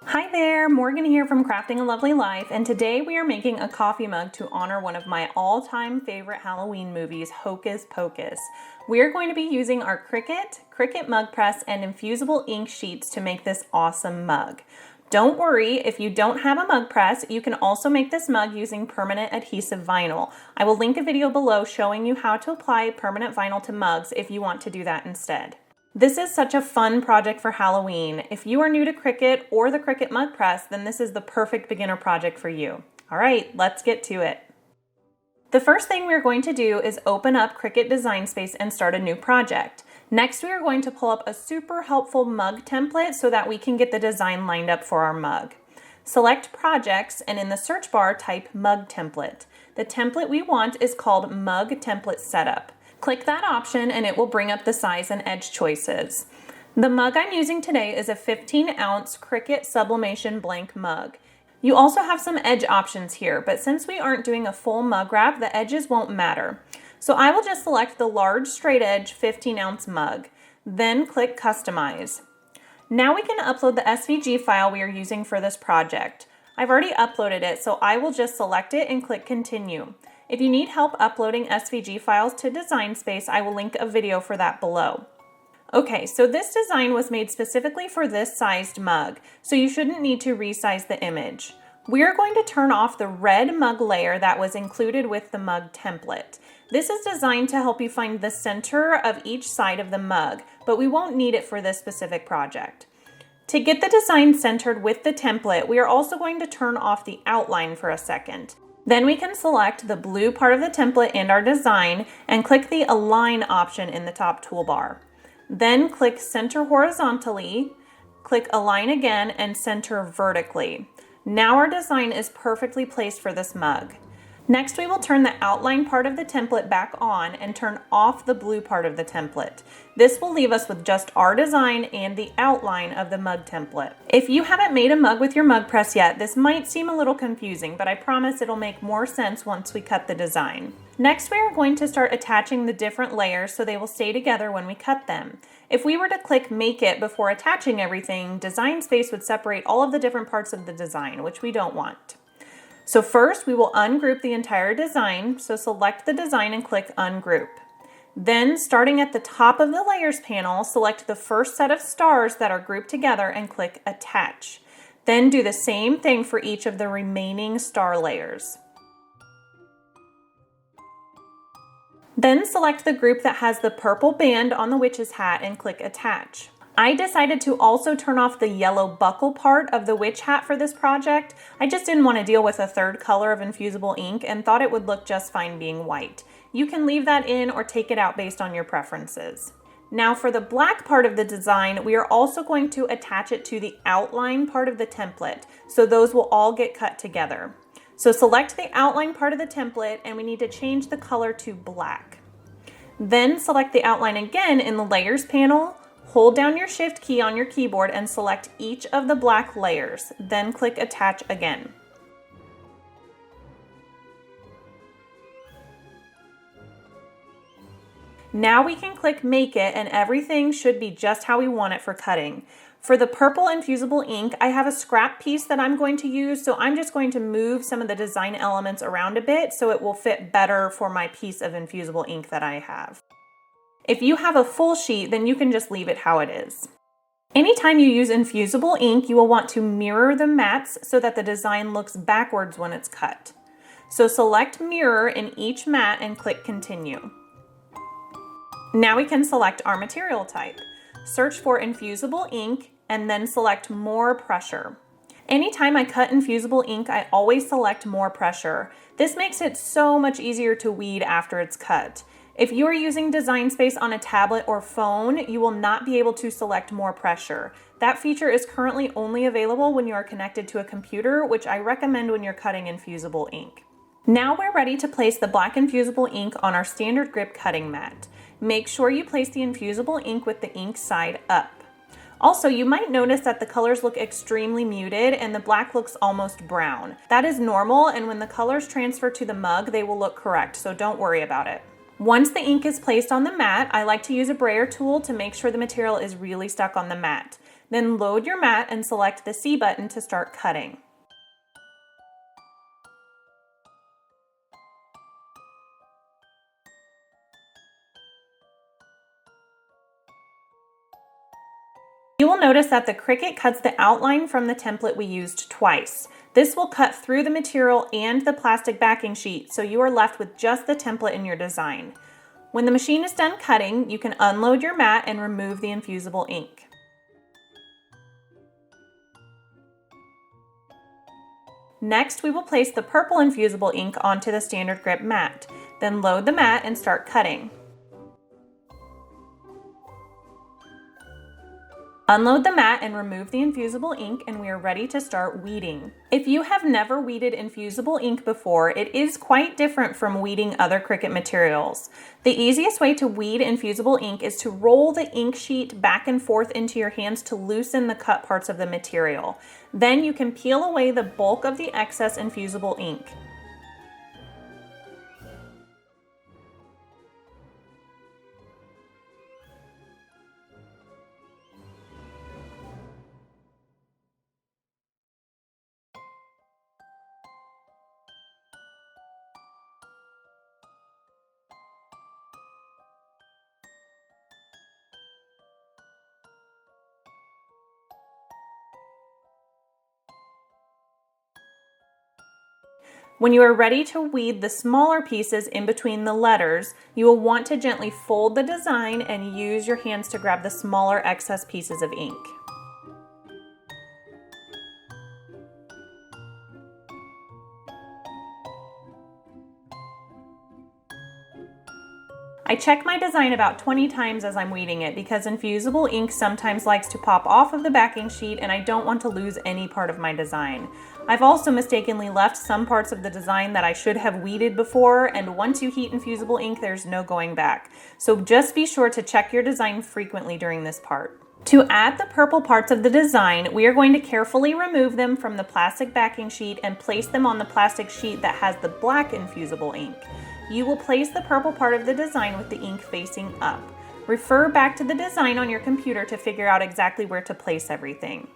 Hi there, Morgan here from Crafting a Lovely Life, and today we are making a coffee mug to honor one of my all-time favorite Halloween movies, Hocus Pocus. We are going to be using our Cricut Mug Press, and Infusible ink sheets to make this awesome mug. Don't worry, if you don't have a mug press, you can also make this mug using permanent adhesive vinyl. I will link a video below showing you how to apply permanent vinyl to mugs if you want to do that instead. This is such a fun project for Halloween. If you are new to Cricut or the Cricut Mug Press, then this is the perfect beginner project for you. All right, let's get to it. The first thing we're going to do is open up Cricut Design Space and start a new project. Next, we are going to pull up a super helpful mug template so that we can get the design lined up for our mug. Select Projects, and in the search bar, type Mug Template. The template we want is called Mug Template Setup. Click that option and it will bring up the size and edge choices. The mug I'm using today is a 15-ounce Cricut Sublimation Blank mug. You also have some edge options here, but since we aren't doing a full mug wrap, the edges won't matter. So I will just select the large straight edge 15-ounce mug, then click Customize. Now we can upload the SVG file we are using for this project. I've already uploaded it, so I will just select it and click Continue. If you need help uploading SVG files to Design Space, I will link a video for that below. Okay, so this design was made specifically for this sized mug, so you shouldn't need to resize the image. We are going to turn off the red mug layer that was included with the mug template. This is designed to help you find the center of each side of the mug, but we won't need it for this specific project. To get the design centered with the template, we are also going to turn off the outline for a second. Then we can select the blue part of the template and our design and click the Align option in the top toolbar. Then click Center Horizontally, click Align again, and Center Vertically. Now our design is perfectly placed for this mug. Next, we will turn the outline part of the template back on and turn off the blue part of the template. This will leave us with just our design and the outline of the mug template. If you haven't made a mug with your mug press yet, this might seem a little confusing, but I promise it'll make more sense once we cut the design. Next, we are going to start attaching the different layers so they will stay together when we cut them. If we were to click Make It before attaching everything, Design Space would separate all of the different parts of the design, which we don't want. So first, we will ungroup the entire design, so select the design and click Ungroup. Then, starting at the top of the Layers panel, select the first set of stars that are grouped together and click Attach. Then do the same thing for each of the remaining star layers. Then select the group that has the purple band on the witch's hat and click Attach. I decided to also turn off the yellow buckle part of the witch hat for this project. I just didn't want to deal with a third color of infusible ink and thought it would look just fine being white. You can leave that in or take it out based on your preferences. Now for the black part of the design, we are also going to attach it to the outline part of the template, so those will all get cut together. So select the outline part of the template and we need to change the color to black. Then select the outline again in the Layers panel. Hold down your Shift key on your keyboard and select each of the black layers, then click Attach again. Now we can click Make It and everything should be just how we want it for cutting. For the purple infusible ink, I have a scrap piece that I'm going to use, so I'm just going to move some of the design elements around a bit so it will fit better for my piece of infusible ink that I have. If you have a full sheet, then you can just leave it how it is. Anytime you use infusible ink, you will want to mirror the mats so that the design looks backwards when it's cut. So select Mirror in each mat and click Continue. Now we can select our material type. Search for infusible ink and then select More Pressure. Anytime I cut infusible ink, I always select More Pressure. This makes it so much easier to weed after it's cut. If you are using Design Space on a tablet or phone, you will not be able to select More Pressure. That feature is currently only available when you are connected to a computer, which I recommend when you're cutting infusible ink. Now we're ready to place the black infusible ink on our standard grip cutting mat. Make sure you place the infusible ink with the ink side up. Also, you might notice that the colors look extremely muted and the black looks almost brown. That is normal, and when the colors transfer to the mug, they will look correct, so don't worry about it. Once the ink is placed on the mat, I like to use a brayer tool to make sure the material is really stuck on the mat. Then load your mat and select the C button to start cutting. You will notice that the Cricut cuts the outline from the template we used twice. This will cut through the material and the plastic backing sheet, so you are left with just the template in your design. When the machine is done cutting, you can unload your mat and remove the infusible ink. Next, we will place the purple infusible ink onto the standard grip mat. Then load the mat and start cutting. Unload the mat and remove the infusible ink, and we are ready to start weeding. If you have never weeded infusible ink before, it is quite different from weeding other Cricut materials. The easiest way to weed infusible ink is to roll the ink sheet back and forth into your hands to loosen the cut parts of the material. Then you can peel away the bulk of the excess infusible ink. When you are ready to weed the smaller pieces in between the letters, you will want to gently fold the design and use your hands to grab the smaller excess pieces of ink. I check my design about 20 times as I'm weeding it because infusible ink sometimes likes to pop off of the backing sheet and I don't want to lose any part of my design. I've also mistakenly left some parts of the design that I should have weeded before, and once you heat infusible ink, there's no going back. So just be sure to check your design frequently during this part. To add the purple parts of the design, we are going to carefully remove them from the plastic backing sheet and place them on the plastic sheet that has the black infusible ink. You will place the purple part of the design with the ink facing up. Refer back to the design on your computer to figure out exactly where to place everything.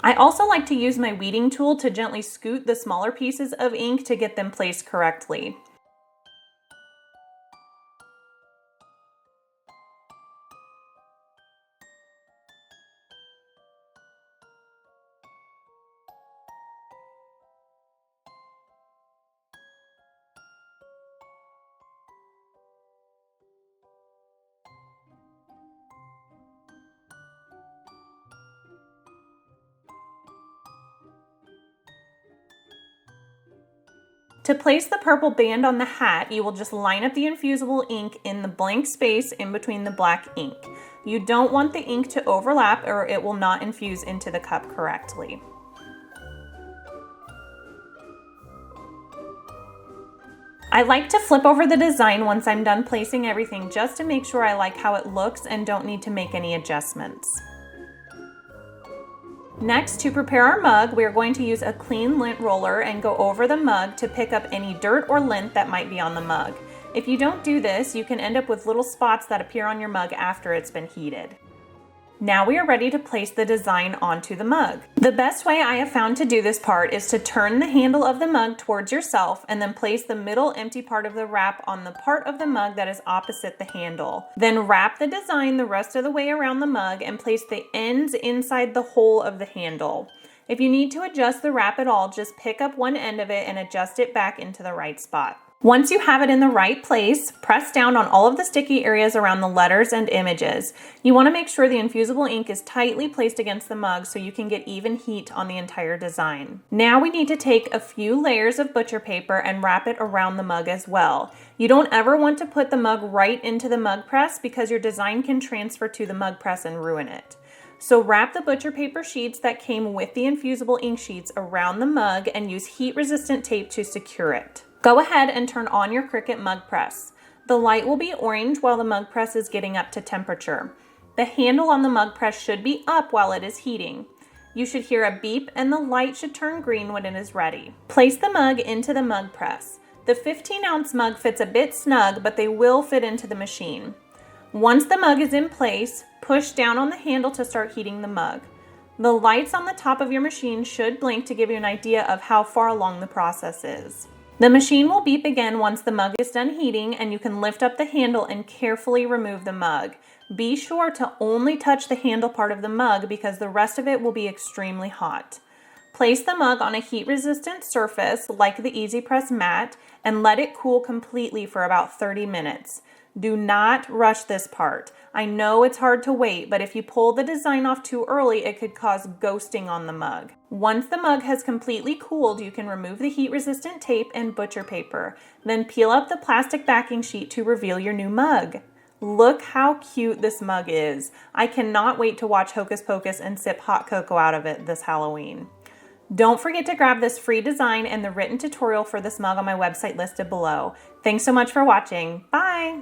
I also like to use my weeding tool to gently scoot the smaller pieces of ink to get them placed correctly. To place the purple band on the hat, you will just line up the infusible ink in the blank space in between the black ink. You don't want the ink to overlap or it will not infuse into the cup correctly. I like to flip over the design once I'm done placing everything just to make sure I like how it looks and don't need to make any adjustments. Next, to prepare our mug, we are going to use a clean lint roller and go over the mug to pick up any dirt or lint that might be on the mug. If you don't do this, you can end up with little spots that appear on your mug after it's been heated. Now we are ready to place the design onto the mug. The best way I have found to do this part is to turn the handle of the mug towards yourself and then place the middle empty part of the wrap on the part of the mug that is opposite the handle. Then wrap the design the rest of the way around the mug and place the ends inside the hole of the handle. If you need to adjust the wrap at all, just pick up one end of it and adjust it back into the right spot. Once you have it in the right place, press down on all of the sticky areas around the letters and images. You want to make sure the infusible ink is tightly placed against the mug so you can get even heat on the entire design. Now we need to take a few layers of butcher paper and wrap it around the mug as well. You don't ever want to put the mug right into the mug press because your design can transfer to the mug press and ruin it. So wrap the butcher paper sheets that came with the infusible ink sheets around the mug and use heat-resistant tape to secure it. Go ahead and turn on your Cricut Mug Press. The light will be orange while the mug press is getting up to temperature. The handle on the mug press should be up while it is heating. You should hear a beep and the light should turn green when it is ready. Place the mug into the mug press. The 15-ounce mug fits a bit snug, but they will fit into the machine. Once the mug is in place, push down on the handle to start heating the mug. The lights on the top of your machine should blink to give you an idea of how far along the process is. The machine will beep again once the mug is done heating, and you can lift up the handle and carefully remove the mug. Be sure to only touch the handle part of the mug because the rest of it will be extremely hot. Place the mug on a heat-resistant surface like the Easy Press mat and let it cool completely for about 30 minutes. Do not rush this part. I know it's hard to wait, but if you pull the design off too early, it could cause ghosting on the mug. Once the mug has completely cooled, you can remove the heat-resistant tape and butcher paper. Then peel up the plastic backing sheet to reveal your new mug. Look how cute this mug is. I cannot wait to watch Hocus Pocus and sip hot cocoa out of it this Halloween. Don't forget to grab this free design and the written tutorial for this mug on my website listed below. Thanks so much for watching. Bye!